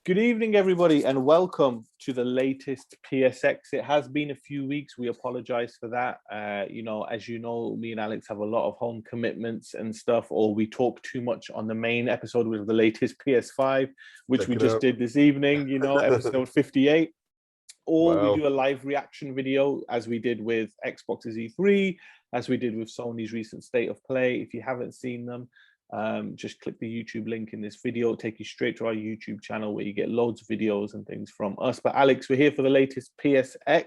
Good evening, everybody, and welcome to the latest PSX. It has been a few weeks. We apologize for that. As you know, me and Alex have a lot of home commitments and stuff, or we talk too much on the main episode with the latest PS5, which we just did this evening, episode 58. Or we do a live reaction video, as we did with Xbox's E3, as we did with Sony's recent State of Play. If you haven't seen them, just click the YouTube link in this video. It'll take you straight to our YouTube channel where you get loads of videos and things from us. But Alex, we're here for the latest PSX.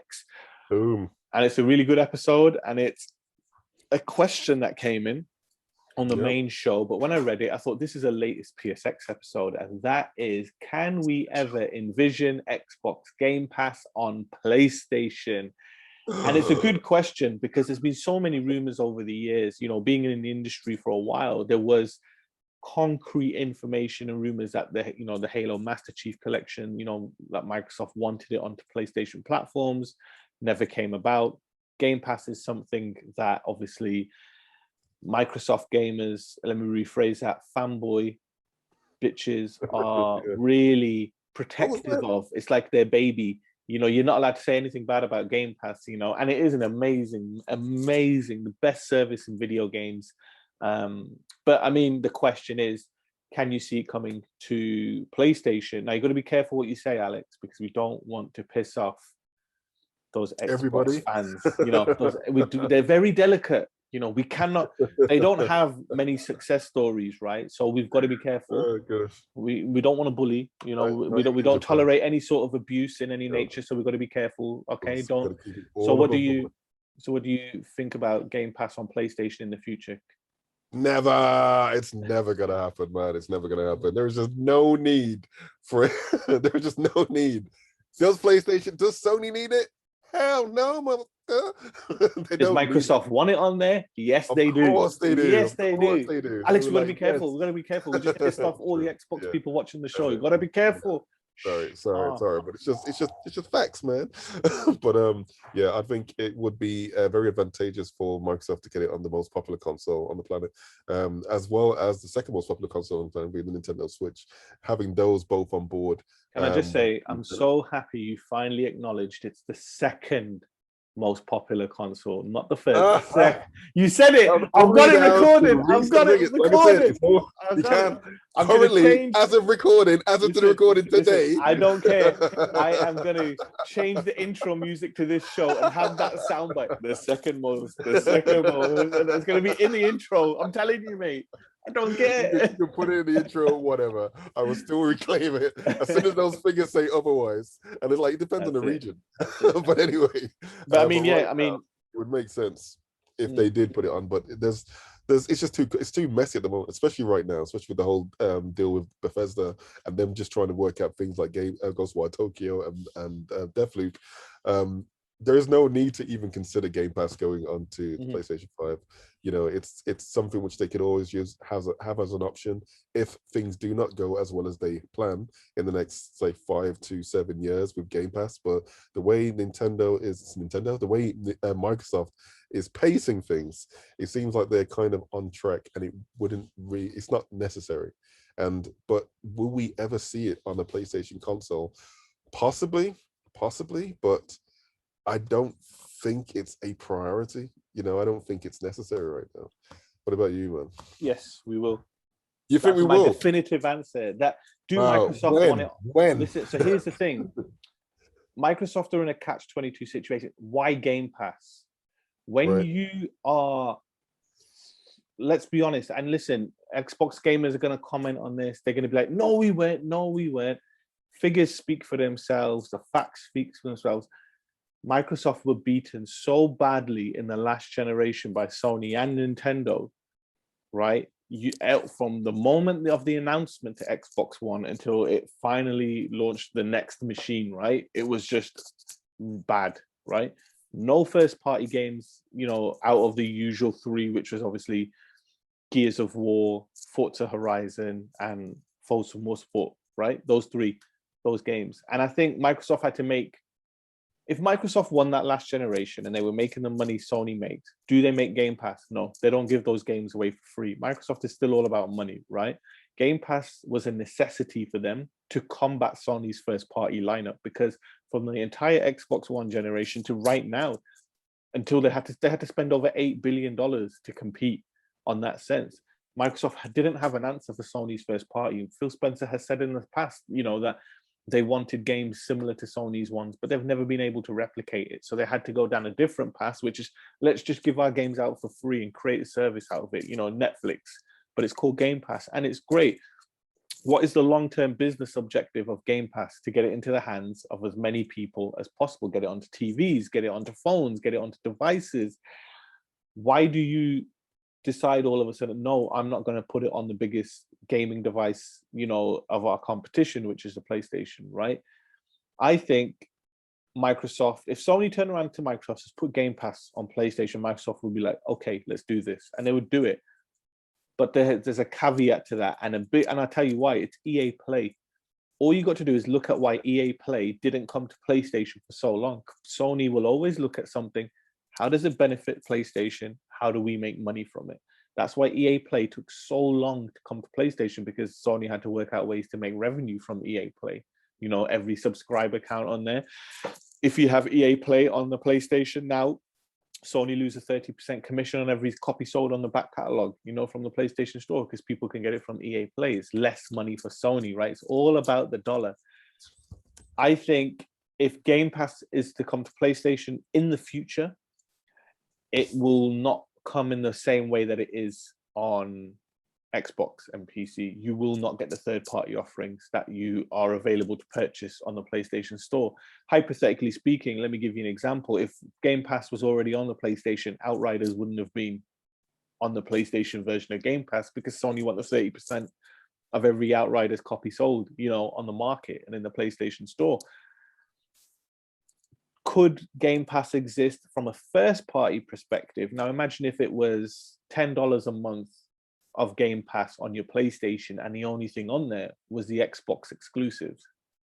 Boom. And it's a really good episode. And it's a question that came in on the main show. But when I read it, I thought this is a latest PSX episode. And that is, can we ever envision Xbox Game Pass on PlayStation? And it's a good question because there's been so many rumors over the years. Being in the industry for a while, there was concrete information and rumors that the Halo Master Chief Collection, that Microsoft wanted it onto PlayStation platforms, never came about. Game Pass is something that obviously Microsoft gamers, let me rephrase that, fanboy bitches are really protective of. It's like their baby. You're not allowed to say anything bad about Game Pass, and it is an amazing, the best service in video games. But I mean, the question is, can you see it coming to PlayStation? Now, you've got to be careful what you say, Alex, because we don't want to piss off those Xbox fans. They're very delicate. We cannot, they don't have many success stories, right? So we've got to be careful. Oh, gosh. We don't want to bully, we don't tolerate any sort of abuse in any nature. So we've got to be careful. Okay. So what do you think about Game Pass on PlayStation in the future? Never. It's never going to happen, man. It's never going to happen. There's just no need for it. There's just no need. Does PlayStation, does Sony need it? Hell no, mother. Does Microsoft want it on there? Yes, they do. Of course they do. Yes, they do. Alex, we've got to be careful. We've got to be careful. We just pissed off all the Xbox people watching the show. You've got to be careful. Sorry, but it's just facts, man. But yeah, I think it would be very advantageous for Microsoft to get it on the most popular console on the planet, as well as the second most popular console on the planet, being the Nintendo Switch. Having those both on board. Can I just say, I'm so happy you finally acknowledged it's the second most popular console, not the first. You said it. I've got it recorded. I've got it recorded. You can currently, as of recording, as of the recording today. I don't care. I am going to change the intro music to this show and have that soundbite. The second most. And it's going to be in the intro. I'm telling you, mate. I don't care. You can put it in the intro, whatever. I will still reclaim it as soon as those figures say otherwise. And it's like, it depends on the region. But anyway. But I mean, it would make sense if they did put it on. But it's just too messy at the moment, especially right now, especially with the whole deal with Bethesda and them just trying to work out things like Ghostwire Tokyo and Deathloop. There is no need to even consider Game Pass going on to the PlayStation 5. It's something which they could always have as an option if things do not go as well as they plan in the next, say, 5 to 7 years with Game Pass. But the way the way Microsoft is pacing things, it seems like they're kind of on track, and it's not necessary. But will we ever see it on a PlayStation console? Possibly, but I don't think it's a priority. I don't think it's necessary right now. What about you, man? Yes, we will. You think we will? My definitive answer. Microsoft want it? When? Listen, so here's the thing. Microsoft are in a catch-22 situation. Why Game Pass? When you are, let's be honest, and listen, Xbox gamers are going to comment on this. They're going to be like, no, we weren't. Figures speak for themselves. The facts speak for themselves. Microsoft were beaten so badly in the last generation by Sony and Nintendo, right? From the moment of the announcement to Xbox One until it finally launched the next machine, right? It was just bad, right? No first-party games, out of the usual three, which was obviously Gears of War, Forza Horizon, and Forza Motorsport, right? Those games. And I think Microsoft had to make if Microsoft won that last generation and they were making the money Sony makes, do they make Game Pass? No, they don't give those games away for free. Microsoft is still all about money, right? Game Pass was a necessity for them to combat Sony's first party lineup, because from the entire Xbox One generation to right now, until they had to spend over $8 billion to compete on that sense. Microsoft didn't have an answer for Sony's first party. Phil Spencer has said in the past, that they wanted games similar to Sony's ones, but they've never been able to replicate it. So they had to go down a different path, which is, let's just give our games out for free and create a service out of it, Netflix, but it's called Game Pass and it's great. What is the long-term business objective of Game Pass? To get it into the hands of as many people as possible, get it onto TVs, get it onto phones, get it onto devices. Why do you decide all of a sudden, no, I'm not going to put it on the biggest gaming device, of our competition, which is the PlayStation, right? I think Microsoft, if Sony turned around to Microsoft, just put Game Pass on PlayStation, Microsoft would be like, okay, let's do this. And they would do it. But there's a caveat to that, and I'll tell you why. It's EA Play. All you got to do is look at why EA Play didn't come to PlayStation for so long. Sony will always look at something. How does it benefit PlayStation? How do we make money from it? That's why EA Play took so long to come to PlayStation, because Sony had to work out ways to make revenue from EA Play. Every subscriber count on there. If you have EA Play on the PlayStation now, Sony loses 30% commission on every copy sold on the back catalog, from the PlayStation Store, because people can get it from EA Play. It's less money for Sony, right? It's all about the dollar. I think if Game Pass is to come to PlayStation in the future, it will not come in the same way that it is on Xbox and PC. You will not get the third-party offerings that you are available to purchase on the PlayStation Store. Hypothetically speaking, let me give you an example. If Game Pass was already on the PlayStation, Outriders wouldn't have been on the PlayStation version of Game Pass, because Sony want the 30% of every Outriders copy sold, on the market and in the PlayStation Store. Could Game Pass exist from a first-party perspective? Now, imagine if it was $10 a month of Game Pass on your PlayStation, and the only thing on there was the Xbox exclusives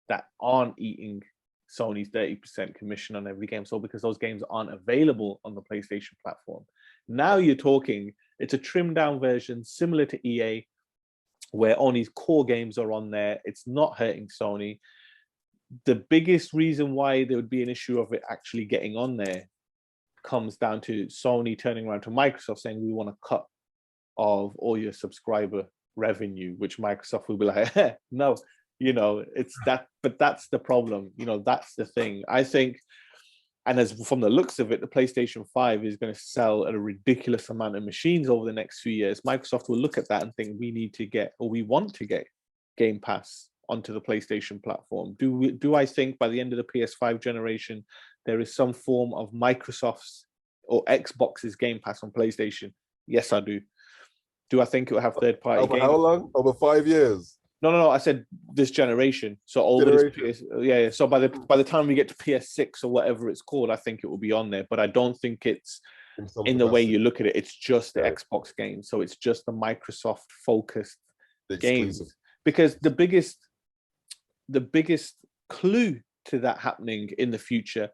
that aren't eating Sony's 30% commission on every game sold, because those games aren't available on the PlayStation platform. Now you're talking, it's a trimmed down version similar to EA, where only core games are on there. It's not hurting Sony. The biggest reason why there would be an issue of it actually getting on there comes down to Sony turning around to Microsoft saying, we want to cut of all your subscriber revenue, which Microsoft will be like, no, it's that. But that's the problem. That's the thing. I think, and as from the looks of it, the PlayStation 5 is going to sell a ridiculous amount of machines over the next few years. Microsoft will look at that and think, we need to get, or we want to get, Game Pass onto the PlayStation platform. Do I think by the end of the PS5 generation there is some form of Microsoft's or Xbox's Game Pass on PlayStation? Yes, I do. Do I think it will have third-party Over games? how long? Over 5 years? No. I said this generation. So over this yeah. So by the time we get to PS6 or whatever it's called, I think it will be on there. But I don't think it's in the way you look at it. It's just the Xbox games. So it's just the Microsoft-focused games. Because the biggest clue to that happening in the future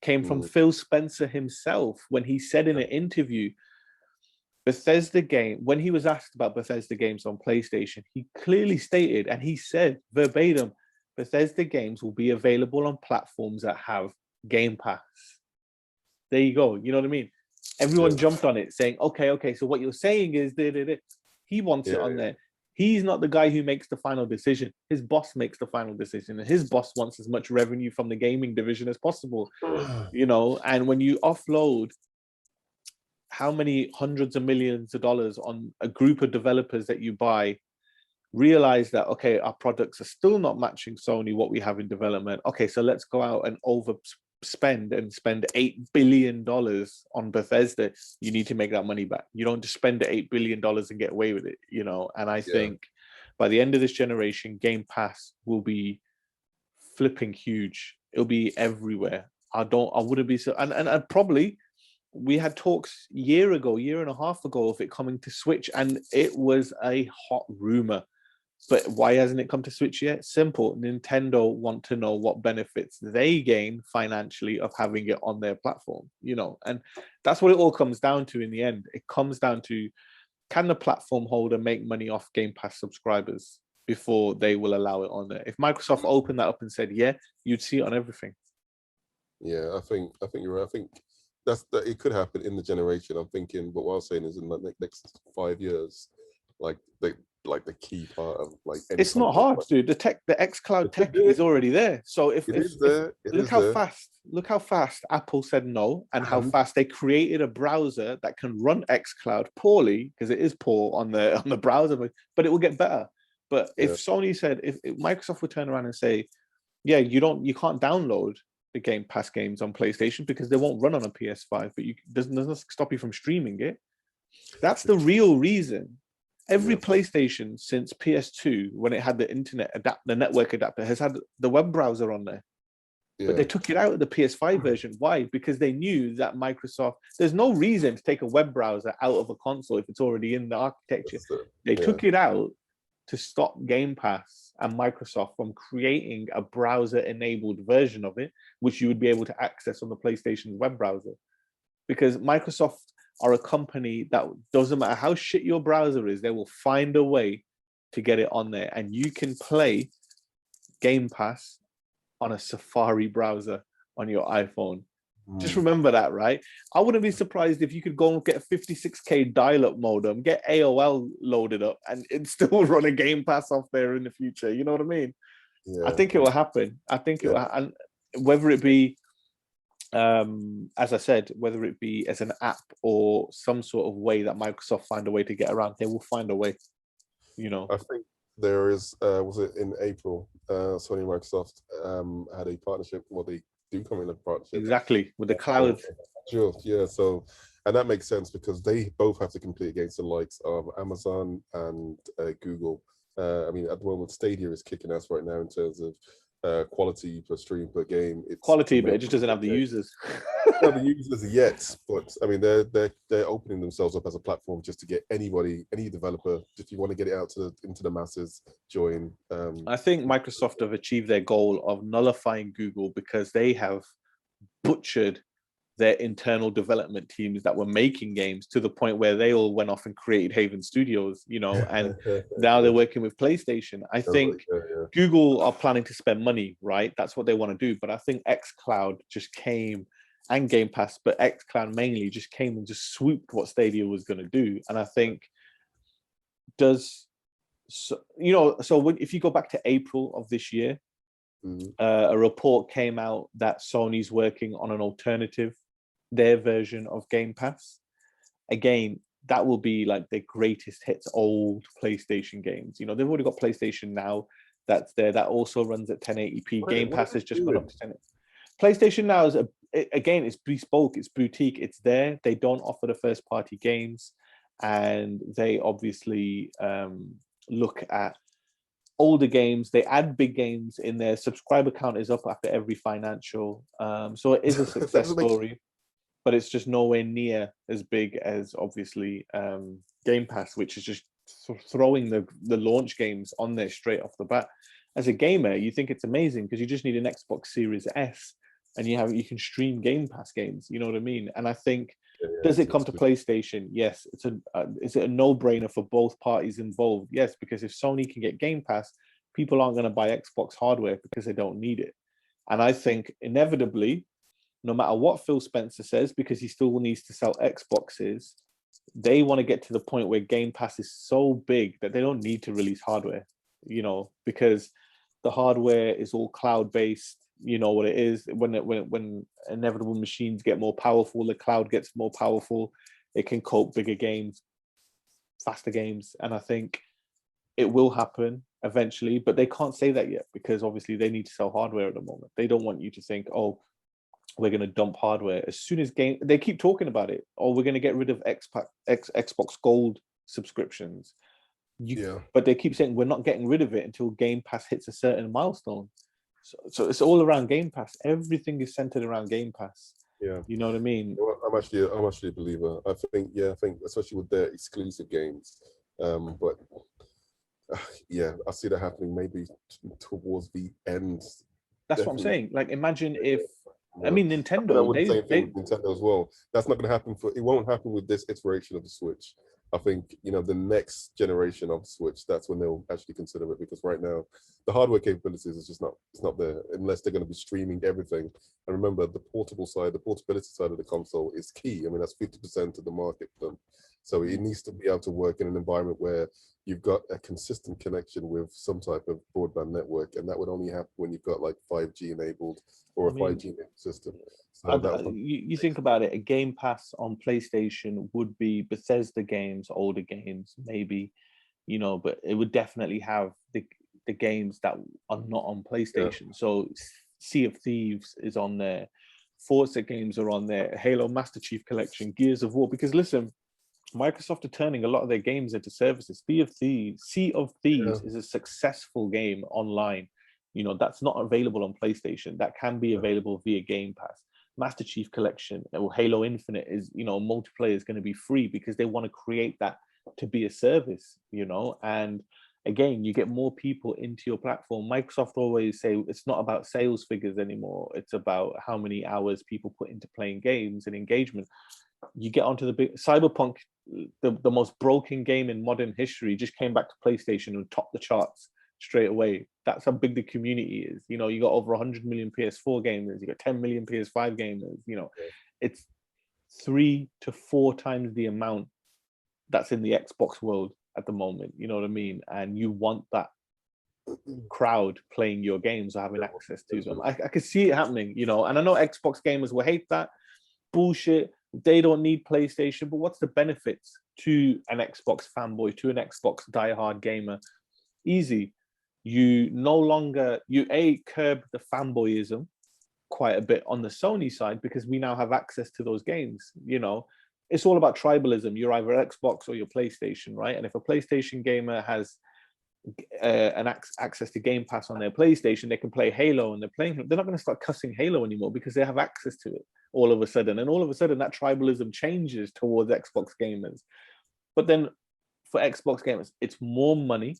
came from Phil Spencer himself, when he said in an interview, Bethesda game, when he was asked about Bethesda games on PlayStation, he clearly stated, and he said verbatim, Bethesda games will be available on platforms that have Game Pass. There you go. You know what I mean? Everyone jumped on it saying, okay, so what you're saying is, he wants it on there. He's not the guy who makes the final decision. His boss makes the final decision, and his boss wants as much revenue from the gaming division as possible. And when you offload how many hundreds of millions of dollars on a group of developers that you buy, realize that, okay, our products are still not matching Sony, what we have in development. Okay, so let's go out and overspend and spend $8 billion on Bethesda. You need to make that money back. You don't just spend the $8 billion and get away with it, And I think by the end of this generation, Game Pass will be flipping huge. It'll be everywhere. I wouldn't be so, and probably, we had talks year and a half ago of it coming to Switch, and it was a hot rumor. But why hasn't it come to Switch yet? Simple. Nintendo want to know what benefits they gain financially of having it on their platform, and that's what it all comes down to in the end. It comes down to, can the platform holder make money off Game Pass subscribers before they will allow it on there? If Microsoft opened that up and said, yeah, you'd see it on everything. Yeah, I think you're right. I think that it could happen in the generation. I'm thinking, but what I was saying is in the next 5 years, like the key part of like any it's not hard, dude. The xCloud tech is already there. So if look how fast Apple said no, and how fast they created a browser that can run xCloud poorly, because it is poor on the browser, but it will get better. But if Sony said, if Microsoft would turn around and say, yeah, you can't download the Game Pass games on PlayStation because they won't run on a PS5, but there's nothing stop you from streaming it. That's the real reason. Every PlayStation since PS2, when it had the network adapter, has had the web browser on there. But they took it out of the PS5 version. Why? Because they knew that Microsoft, there's no reason to take a web browser out of a console if it's already in the architecture. They took it out to stop Game Pass and Microsoft from creating a browser-enabled version of it, which you would be able to access on the PlayStation's web browser. Because Microsoft are a company that doesn't matter how shit your browser is, they will find a way to get it on there. And you can play Game Pass on a Safari browser on your iPhone. Just remember that, right? I wouldn't be surprised if you could go and get a 56K dial-up modem, get AOL loaded up, and it still run a Game Pass off there in the future. You know what I mean? I think it will happen. I think it will, and whether it be, as I said, whether it be as an app or some sort of way that Microsoft find a way to get around, they will find a way. I think there is. Was it in April? Sony and Microsoft had a partnership. Well, they do come in a partnership exactly with the cloud. Sure, yeah. So, and that makes sense because they both have to compete against the likes of Amazon and Google. I mean, at the moment, Stadia is kicking ass right now in terms of quality per stream per game. It's quality, but it just doesn't have the users. Not the users yet, but I mean, they're opening themselves up as a platform just to get anybody, any developer, if you want to get it out into the masses, join. I think Microsoft have achieved their goal of nullifying Google because they have butchered their internal development teams that were making games to the point where they all went off and created Haven Studios, and now they're working with PlayStation. I think Google are planning to spend money, right? That's what they want to do. But I think xCloud just came, and Game Pass, but xCloud mainly just came and just swooped what Stadia was going to do. And I think so if you go back to April of this year, a report came out that Sony's working on an alternative, their version of Game Pass. Again, that will be like the greatest hits old PlayStation games. They've already got PlayStation Now that's there, that also runs at 1080p. Game Pass has just gone up to 10. PlayStation Now is it's bespoke, it's boutique, it's there. They don't offer the first party games, and they obviously look at older games. They add big games in their subscriber count is up after every financial. So it is a success story, but it's just nowhere near as big as obviously Game Pass, which is just throwing the launch games on there straight off the bat. As a gamer, you think it's amazing because you just need an Xbox Series S and you can stream Game Pass games. You know what I mean? And I think, does it come to PlayStation? Yes. Is it a no-brainer for both parties involved? Yes, because if Sony can get Game Pass, people aren't going to buy Xbox hardware because they don't need it. And I think inevitably, no matter what Phil Spencer says, because he still needs to sell Xboxes, they want to get to the point where Game Pass is so big that they don't need to release hardware, because the hardware is all cloud-based. You know what it is. When inevitable machines get more powerful, the cloud gets more powerful. It can cope bigger games, faster games, and I think it will happen eventually. But they can't say that yet because obviously they need to sell hardware at the moment. They don't want you to think, oh, we're going to dump hardware as soon as they keep talking about it. Oh, we're going to get rid of Xbox Gold subscriptions. But they keep saying we're not getting rid of it until Game Pass hits a certain milestone. So it's all around Game Pass. Everything is centered around Game Pass. Yeah, you know what I mean. I'm actually a believer. I think especially with their exclusive games. But Yeah, I see that happening maybe towards the end. That's what I'm Definitely. saying. Like, imagine if, I Yeah. mean, I think I Nintendo, would the same thing they with Nintendo as well. That's not going to happen it won't happen with this iteration of the Switch. I think, the next generation of Switch, that's when they'll actually consider it, because right now the hardware capabilities is just not, it's not there unless they're going to be streaming everything. And remember, the portability side of the console is key. I mean, that's 50% of the market for them. So it needs to be able to work in an environment where you've got a consistent connection with some type of broadband network, and that would only happen when you've got like 5G enabled or I a mean, 5G enabled system. So that was you think about it, a Game Pass on PlayStation would be Bethesda games, older games, maybe, but it would definitely have the games that are not on yeah, PlayStation. So Sea of Thieves is on there, Forza games are on there, Halo Master Chief Collection, Gears of War. Because listen, Microsoft are turning a lot of their games into services. Sea of yeah, Thieves is a successful game online. That's not available on PlayStation. That can be available via Game Pass. Master Chief Collection or Halo Infinite is, multiplayer is going to be free because they want to create that to be a service, and again, you get more people into your platform. Microsoft always say it's not about sales figures anymore. It's about how many hours people put into playing games and engagement. You get onto the big Cyberpunk, the most broken game in modern history, just came back to PlayStation and topped the charts straight away. That's how big the community is. You got over 100 million PS4 gamers, you got 10 million PS5 gamers. It's 3 to 4 times the amount that's in the Xbox world at the moment. You know what I mean? And you want that crowd playing your games or having access to them. I could see it happening, and I know Xbox gamers will hate that bullshit. They don't need PlayStation, but what's the benefits to an Xbox fanboy, to an Xbox diehard gamer? Easy. You no longer, curb the fanboyism quite a bit on the Sony side because we now have access to those games. It's all about tribalism. You're either Xbox or your PlayStation, right? And if a PlayStation gamer has access to Game Pass on their PlayStation, they can play Halo, and they're not going to start cussing Halo anymore because they have access to it all of a sudden. And all of a sudden, that tribalism changes towards Xbox gamers. But then for Xbox gamers, it's more money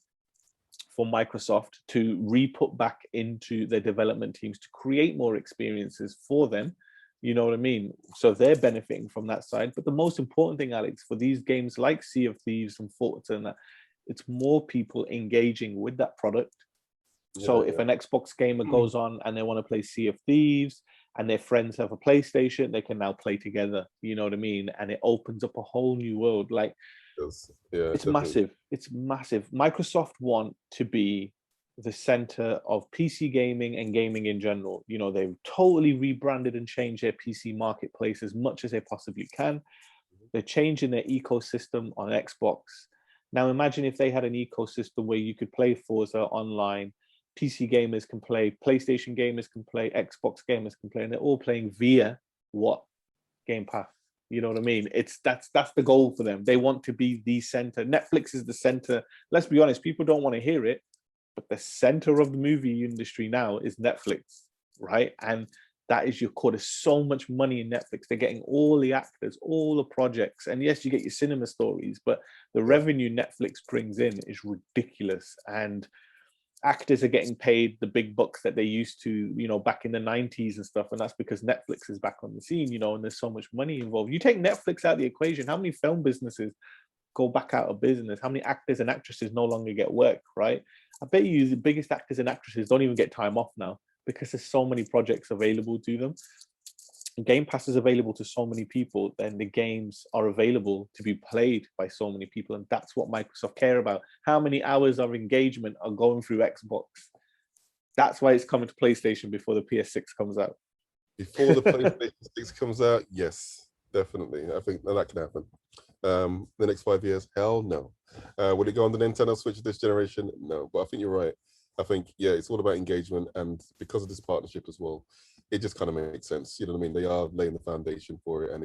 for Microsoft to re-put back into their development teams to create more experiences for them. You know what I mean? So they're benefiting from that side. But the most important thing, Alex, for these games like Sea of Thieves and Forza and that, it's more people engaging with that product. So if an Xbox gamer goes on and they want to play Sea of Thieves and their friends have a PlayStation, they can now play together. You know what I mean? And it opens up a whole new world. Like, it's definitely. massive. It's massive. Microsoft want to be the center of PC gaming and gaming in general. They've totally rebranded and changed their PC marketplace as much as they possibly can. They're changing their ecosystem on Xbox. Now imagine if they had an ecosystem where you could play Forza online, PC gamers can play, PlayStation gamers can play, Xbox gamers can play, and they're all playing via what? Game Pass. You know what I mean? That's the goal for them. They want to be the center. Netflix is the center. Let's be honest, people don't want to hear it, but the center of the movie industry now is Netflix, right? And that is your core. There's so much money in Netflix. They're getting all the actors, all the projects. And yes, you get your cinema stories, but the revenue Netflix brings in is ridiculous. And actors are getting paid the big bucks that they used to, back in the 90s and stuff. And that's because Netflix is back on the scene, and there's so much money involved. You take Netflix out of the equation, how many film businesses go back out of business? How many actors and actresses no longer get work, right? I bet you the biggest actors and actresses don't even get time off now because there's so many projects available to them. Game Pass is available to so many people, then the games are available to be played by so many people. And that's what Microsoft care about. How many hours of engagement are going through Xbox? That's why it's coming to PlayStation before the PS6 comes out. Before the PlayStation 6 comes out, yes, definitely. I think that can happen. The next 5 years, hell no. Will it go on the Nintendo Switch this generation? No, but I think you're right. I think, it's all about engagement, and because of this partnership as well, it just kind of makes sense. You know what I mean? They are laying the foundation for it, and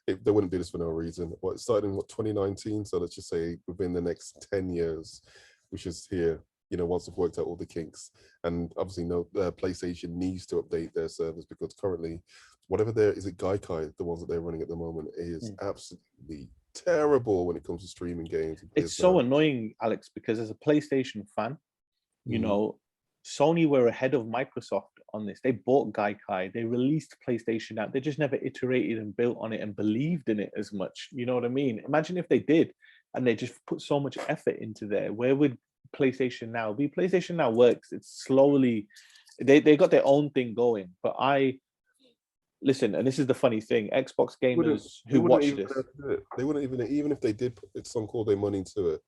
they wouldn't do this for no reason. It started in 2019, so let's just say within the next 10 years, which is here, once they've worked out all the kinks. And obviously, no, PlayStation needs to update their service because currently, whatever is it Gaikai, the ones that they're running at the moment, is absolutely terrible when it comes to streaming games. It's so annoying, Alex, because as a PlayStation fan, you know, Sony were ahead of Microsoft on this. They bought Gaikai, they released PlayStation out. They just never iterated and built on it and believed in it as much. You know what I mean? Imagine if they did and they just put so much effort into there. Where would PlayStation now be? PlayStation now works. It's slowly, they got their own thing going. But listen, and this is the funny thing, Xbox gamers who watch this, they wouldn't even if they did put some call their money into it,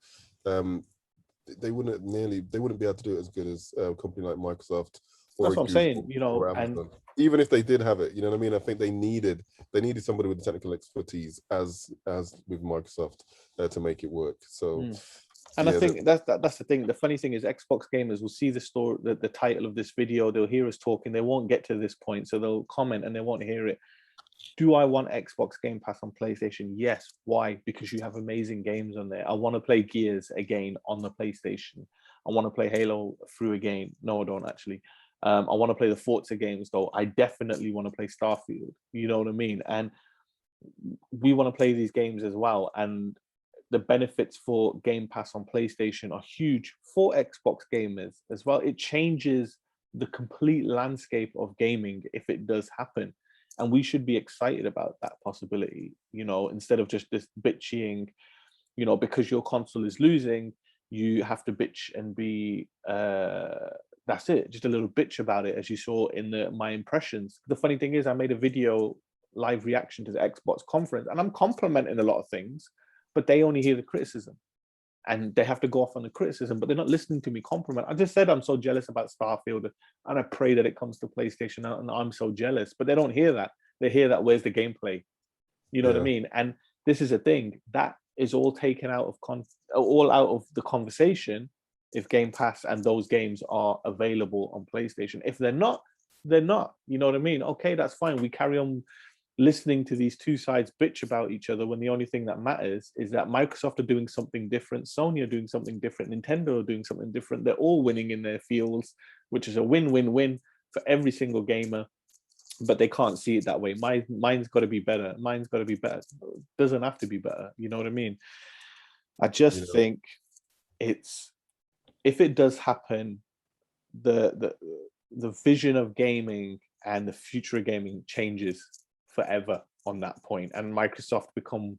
they wouldn't be able to do it as good as a company like Microsoft. Or that's what I'm saying, you know, and even if they did have it, you know what I mean? I think they needed somebody with the technical expertise as with Microsoft to make it work. So and I think that's the thing. The funny thing is Xbox gamers will see the story, the title of this video, they'll hear us talking, they won't get to this point, so they'll comment and they won't hear it. Do I want Xbox Game Pass on PlayStation? Yes. Why? Because you have amazing games on there. I want to play Gears again on the PlayStation. I want to play Halo through again. No, I don't actually. I want to play the Forza games though. I definitely want to play Starfield. You know what I mean? And we want to play these games as well. And the benefits for Game Pass on PlayStation are huge for Xbox gamers as well. It changes the complete landscape of gaming if it does happen. And we should be excited about that possibility, you know, instead of just this bitching, you know, because your console is losing, you have to bitch and be, that's it, just a little bitch about it, as you saw in my impressions. The funny thing is I made a video live reaction to the Xbox conference and I'm complimenting a lot of things, but they only hear the criticism and they have to go off on the criticism, but they're not listening to me compliment. I just said I'm so jealous about Starfield and I pray that it comes to PlayStation and I'm so jealous, but they don't hear that. They hear that where's the gameplay? You know what I mean? And this is a thing that is all taken out of the conversation if Game Pass and those games are available on PlayStation. If they're not, they're not. You know what I mean? Okay, that's fine. We carry on listening to these two sides bitch about each other when the only thing that matters is that Microsoft are doing something different, Sony are doing something different, Nintendo are doing something different. They're all winning in their fields, which is a win-win-win for every single gamer, but they can't see it that way. Mine's got to be better. Mine's got to be better. It doesn't have to be better. You know what I mean? I just think it's, if it does happen, the vision of gaming and the future of gaming changes forever on that point, and Microsoft become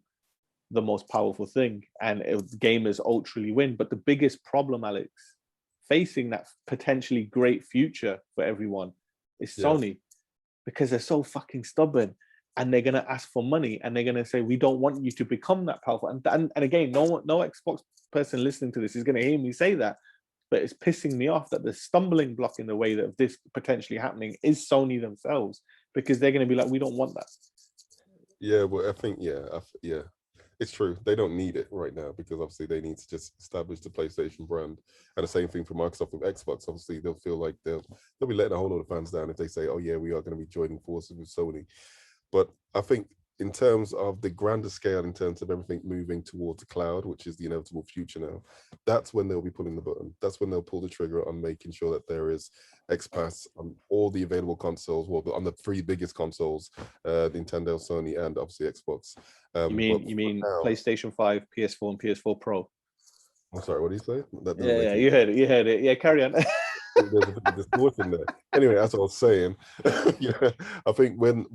the most powerful thing, and gamers ultimately win. But the biggest problem, Alex, facing that potentially great future for everyone is Sony, because they're so fucking stubborn, and they're gonna ask for money, and they're gonna say we don't want you to become that powerful. And again, no Xbox person listening to this is gonna hear me say that, but it's pissing me off that the stumbling block in the way that of this potentially happening is Sony themselves, because they're going to be like, we don't want that. Yeah, well, I think, it's true. They don't need it right now because obviously they need to just establish the PlayStation brand. And the same thing for Microsoft with Xbox. Obviously, they'll feel like they'll be letting a whole lot of fans down if they say, oh, yeah, we are going to be joining forces with Sony. But I think in terms of the grander scale, in terms of everything moving towards the cloud, which is the inevitable future now, that's when they'll be pulling the button. That's when they'll pull the trigger on making sure that there is XPass on all the available consoles, well, on the three biggest consoles, Nintendo, Sony, and obviously Xbox. You mean now, PlayStation 5, PS4, and PS4 Pro? I'm sorry, what did you say? Yeah, you heard it. Yeah, carry on. There's a bit of distortion there. Anyway, as I was saying, I think when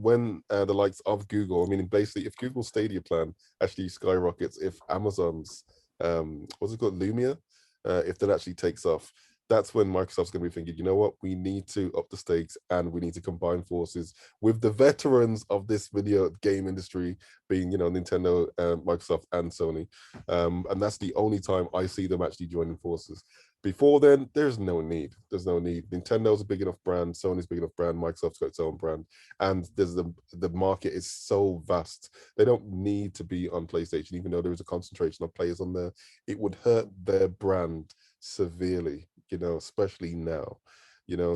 the likes of Google, I mean, basically, if Google Stadia plan actually skyrockets, if Amazon's what's it called, Lumia, if that actually takes off, that's when Microsoft's going to be thinking, you know what, we need to up the stakes and we need to combine forces with the veterans of this video game industry, being, Nintendo, Microsoft, and Sony. And that's the only time I see them actually joining forces. Before then, there's no need. There's no need. Nintendo's a big enough brand. Sony's a big enough brand. Microsoft's got its own brand. And there's the market is so vast. They don't need to be on PlayStation, even though there is a concentration of players on there. It would hurt their brand severely, especially now.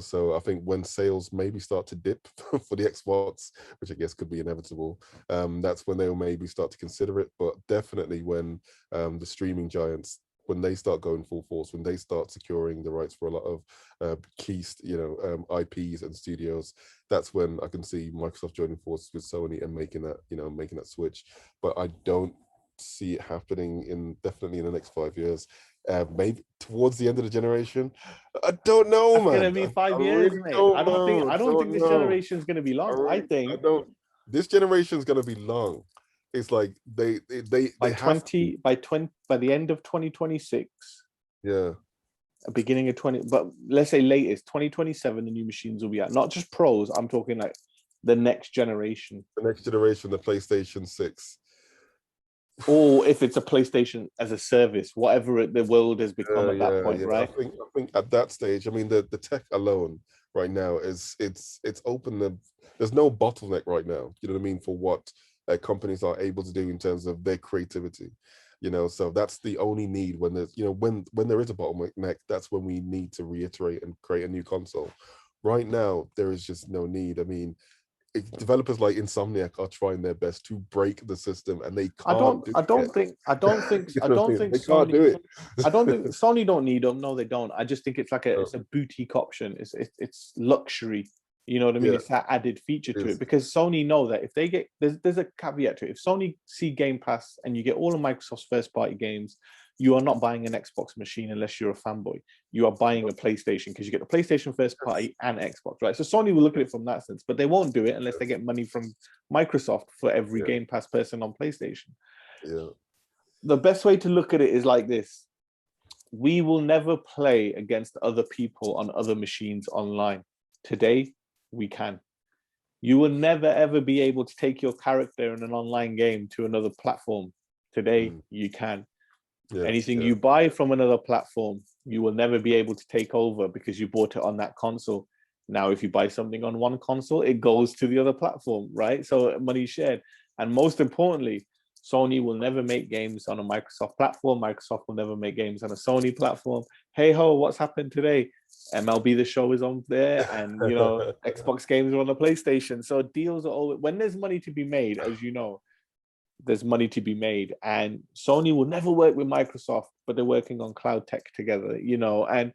So I think when sales maybe start to dip for the Xbox, which I guess could be inevitable, that's when they'll maybe start to consider it. But definitely when the streaming giants, when they start going full force, when they start securing the rights for a lot of key, IPs and studios, that's when I can see Microsoft joining forces with Sony and making that switch. But I don't see it happening definitely in the next 5 years. Maybe towards the end of the generation. I don't know, That's man. gonna be I 5 years, really mate. don't I don't think know. I don't think Don't this know. generation is gonna be I long. I really, I think don't. This generation is gonna be long. It's like they have to. by the end of 2026, Yeah. beginning of 20, but let's say latest 2027, the new machines will be out. Not just pros. I'm talking like the next generation. The next generation, the PlayStation 6. Or if it's a PlayStation as a service, whatever the world has become at that point, Yeah. right? I think at that stage, I mean, the tech alone right now is it's open. There's no bottleneck right now. You know what I mean, for what companies are able to do in terms of their creativity. So that's the only need when there's when there is a bottleneck. That's when we need to reiterate and create a new console. Right now, there is just no need. I mean, developers like Insomniac are trying their best to break the system, and they can't do it. I don't think They can't Sony. do it. I don't think Sony don't need them. No, they don't. I just think it's like No, it's a boutique option. It's luxury. You know what I mean? yeah, It's that added feature it to is. it because Sony know that if they get there's a caveat to it. If Sony see Game Pass and you get all of Microsoft's first party games, you are not buying an Xbox machine unless you're a fanboy. You are buying a PlayStation because you get the PlayStation first party and Xbox, right? So Sony will look at it from that sense, but they won't do it unless they get money from Microsoft for every Yeah, Game Pass person on PlayStation. yeah. The best way to look at it is like this: we will never play against other people on other machines online. Today, we can. You will never ever be able to take your character in an online game to another platform. Today, you can. Yeah, Anything yeah. you buy from another platform, you will never be able to take over because you bought it on that console. Now, if you buy something on one console, it goes to the other platform, right? So money shared. And most importantly, Sony will never make games on a Microsoft platform. Microsoft will never make games on a Sony platform. Hey ho, what's happened today? MLB The Show is on there, and Xbox games are on the PlayStation. So deals are always when there's money to be made, as you know, there's money to be made. And Sony will never work with Microsoft, but they're working on cloud tech together, and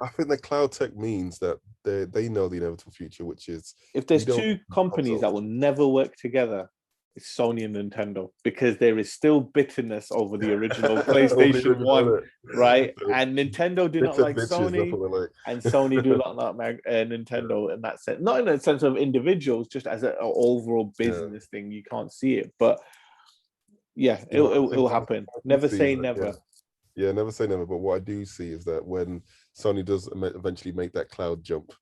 I think the cloud tech means that they know the inevitable future, which is if we there's don't two companies that consoles. will never work together, it's Sony and Nintendo, because there is still bitterness over the original PlayStation 1, right? And Nintendo do not Bitter like bitches, that's Sony, what they're like. and Sony do not like Nintendo in that sense. Not in a sense of individuals, just as an overall Yeah. business thing. You can't see it, but yeah, I it'll think happen. what I do Never see is say that, never. yeah, never say never. But what I do see is that when Sony does eventually make that cloud jump,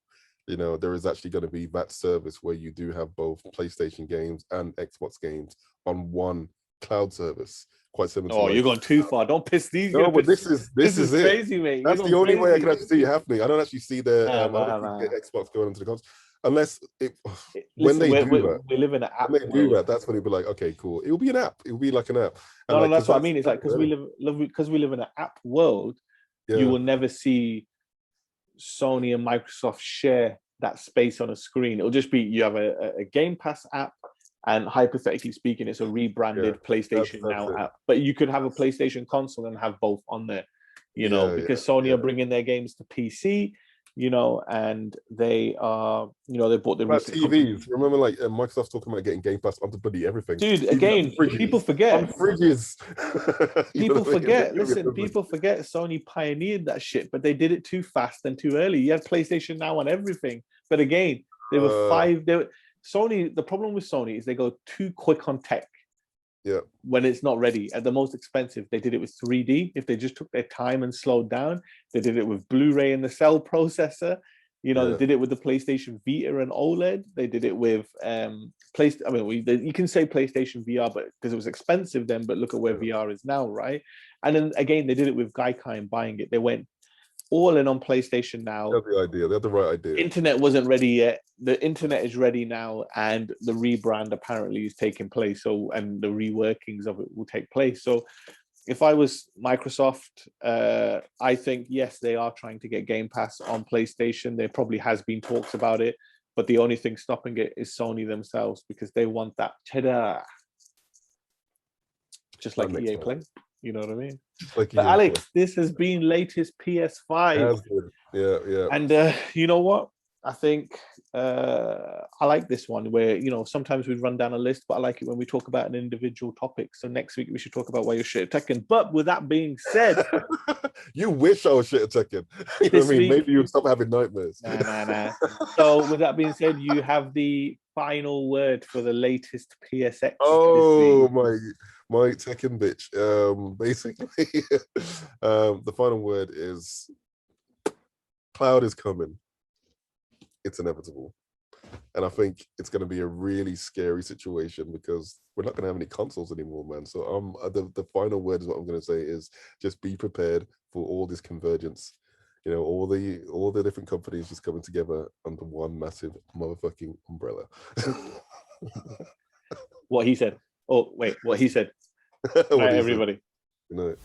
there is actually going to be that service where you do have both PlayStation games and Xbox games on one cloud service, quite similar to Oh, you're like. going too far. Don't piss these. You're No, gonna but piss. this This is is it. crazy, mate. You're That's the going only way I can crazy. actually see it happening. I don't actually see the I don't Nah. see the Xbox going into the console unless when Listen, they we do that. we live in an app When they do world. that, that's when it'll be like, okay, cool. It'll be an app. It'll be like an app, and No, like that's because what I mean. It's like that's because we live in an app world. You yeah, will never see Sony and Microsoft share that space on a screen. It'll just be you have a Game Pass app, and hypothetically speaking, it's a yeah. rebranded PlayStation That's Now it. app. But you could have a PlayStation console and have both on there, Yeah, because Sony yeah. are bringing their games to PC, and they are, they bought the About recent company. TVs, remember like Microsoft talking about getting Game Pass onto bloody everything. Dude, Even again, on fridges. people On forget. fridges. People What I mean? forget. Listen, people forget Sony pioneered that shit, but they did it too fast and too early. You have PlayStation Now on everything, but again, they were five. Sony. The problem with Sony is they go too quick on tech. Yeah. When it's not ready. At the most expensive, they did it with 3D. If they just took their time and slowed down, they did it with Blu-ray and the cell processor. They did it with the PlayStation Vita and OLED. They did it with you can say PlayStation VR, but because it was expensive then. But look at where VR is now, right? And then again, they did it with Gaikai and buying it. They went all in on PlayStation Now. They had the idea. They had the right idea. Internet wasn't ready yet. The internet is ready now, and the rebrand apparently is taking place. So, and the reworkings of it will take place. So, if I was Microsoft, I think yes, they are trying to get Game Pass on PlayStation. There probably has been talks about it, but the only thing stopping it is Sony themselves because they want that cheddar, just like EA Play. You know what I mean? Like but Alex, this has been latest PS5. Yeah. And you know what? I think I like this one where, you know, sometimes we run down a list, but I like it when we talk about an individual topic. So next week we should talk about why you're shit at Tekken. But with that being said, you wish I was shit at Tekken. You know what I this mean? week, Maybe you'd stop having nightmares. nah. So with that being said, you have the final word for the latest PSX. Oh my Tekken bitch. Basically, the final word is Cloud is coming. It's inevitable. And I think it's going to be a really scary situation because we're not going to have any consoles anymore, man. So the final word is what I'm going to say is just be prepared for all this convergence. You know, all the different companies just coming together under one massive motherfucking umbrella. What he said. Oh, wait, what he said. What All right, he everybody. said. You know.